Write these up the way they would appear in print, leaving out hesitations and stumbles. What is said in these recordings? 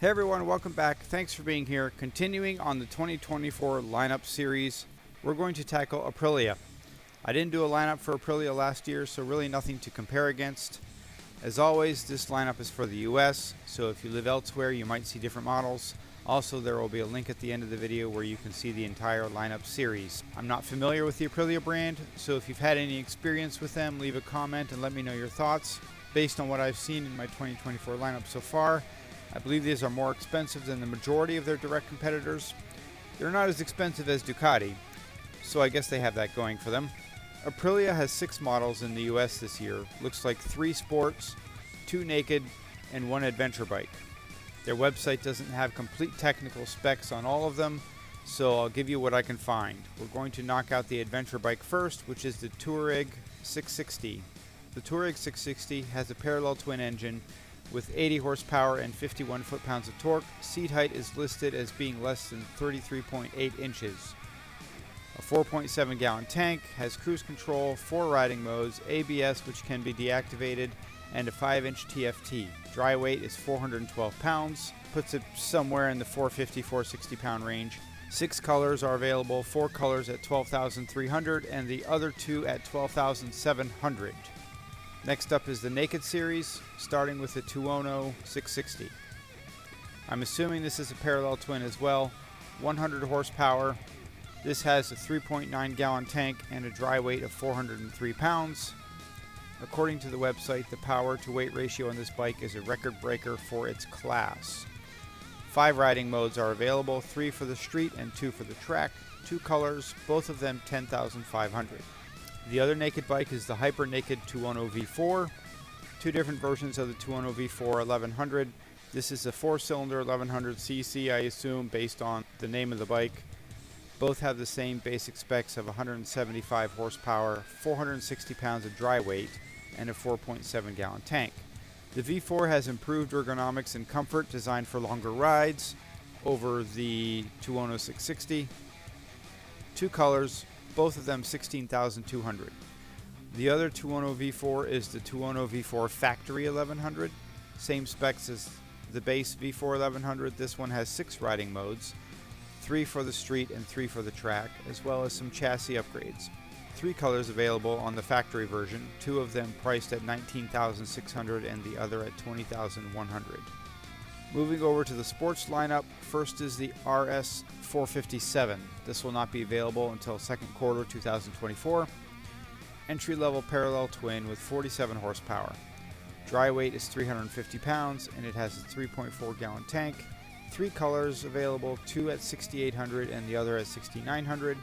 Hey everyone, welcome back. Thanks for being here. Continuing on the 2024 lineup series, we're going to tackle Aprilia. I didn't do a lineup for Aprilia last year, so really nothing to compare against. As always, this lineup is for the US, so if you live elsewhere, you might see different models. Also, there will be a link at the end of the video where you can see the entire lineup series. I'm not familiar with the Aprilia brand, so if you've had any experience with them, leave a comment and let me know your thoughts. Based on what I've seen in my 2024 lineup so far, I believe these are more expensive than the majority of their direct competitors. They're not as expensive as Ducati, so I guess they have that going for them. Aprilia has 6 models in the US this year. Looks like 3 sports, 2 naked, and 1 adventure bike. Their website doesn't have complete technical specs on all of them, so I'll give you what I can find. We're going to knock out the adventure bike first, which is the Touareg 660. The Touareg 660 has a parallel twin engine with 80 horsepower and 51 foot-pounds of torque. Seat height is listed as being less than 33.8 inches. A 4.7 gallon tank, has cruise control, 4 riding modes, ABS which can be deactivated, and a 5-inch TFT. Dry weight is 412 pounds, puts it somewhere in the 450-460 pound range. 6 colors are available, 4 colors at $12,300 and the other 2 at $12,700. Next up is the Naked Series, starting with the Tuono 660. I'm assuming this is a parallel twin as well. 100 horsepower. This has a 3.9 gallon tank and a dry weight of 403 pounds. According to the website, the power to weight ratio on this bike is a record breaker for its class. 5 riding modes are available, 3 for the street and 2 for the track. 2 colors, both of them $10,500. The other naked bike is the hyper naked Tuono V4. 2 different versions of the Tuono V4 1100. This is a 4-cylinder 1100cc, I assume, based on the name of the bike. Both have the same basic specs of 175 horsepower, 460 pounds of dry weight, and a 4.7 gallon tank. The V4 has improved ergonomics and comfort, designed for longer rides over the Tuono 660. 2 colors, both of them $16,200. The other Tuono V4 is the Tuono V4 Factory 1100. Same specs as the base V4 1100. This one has 6 riding modes, 3 for the street and 3 for the track, as well as some chassis upgrades. 3 colors available on the factory version, 2 of them priced at $19,600 and the other at $20,100. Moving over to the sports lineup, first is the RS 457. This will not be available until second quarter 2024. Entry-level parallel twin with 47 horsepower. Dry weight is 350 pounds and it has a 3.4 gallon tank. 3 colors available, 2 at $6,800 and the other at $6,900.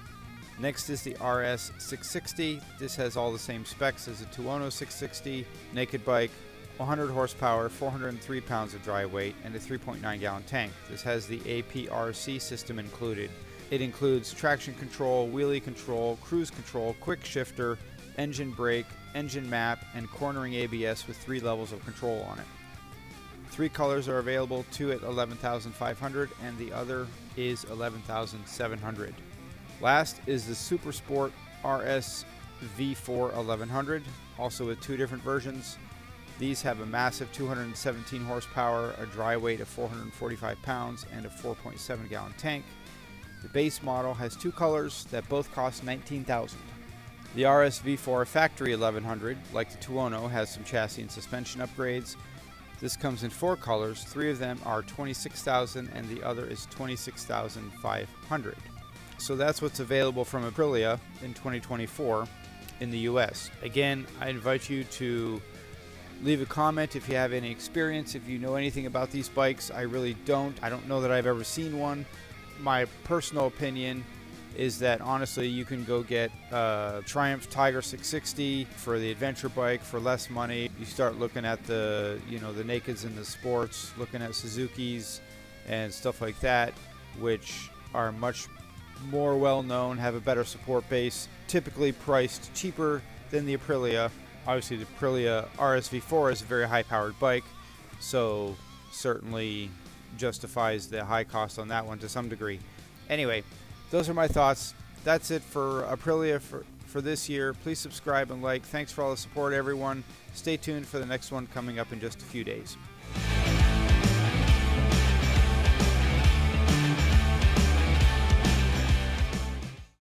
Next is the RS 660. This has all the same specs as the Tuono 660. Naked bike, 100 horsepower, 403 pounds of dry weight, and a 3.9 gallon tank. This has the APRC system included. It includes traction control, wheelie control, cruise control, quick shifter, engine brake, engine map, and cornering ABS with 3 levels of control on it. 3 colors are available, 2 at $11,500 and the other is $11,700. Last is the Super Sport RS V4 1100, also with 2 different versions. These have a massive 217 horsepower, a dry weight of 445 pounds, and a 4.7 gallon tank. The base model has 2 colors that both cost $19,000. The RS V4 Factory 1100, like the Tuono, has some chassis and suspension upgrades. This comes in 4 colors, 3 of them are $26,000 and the other is $26,500. So that's what's available from Aprilia in 2024 in the US. Again, I invite you to leave a comment if you have any experience, if you know anything about these bikes. I really don't. I don't know that I've ever seen one. My personal opinion is that honestly you can go get a Triumph Tiger 660 for the adventure bike for less money. You start looking at the nakeds and the sports, looking at Suzuki's and stuff like that, which are much more well known, have a better support base, typically priced cheaper than the Aprilia. Obviously, the Aprilia RS-V4 is a very high-powered bike, so certainly justifies the high cost on that one to some degree. Anyway, those are my thoughts. That's it for Aprilia for this year. Please subscribe and like. Thanks for all the support, everyone. Stay tuned for the next one coming up in just a few days.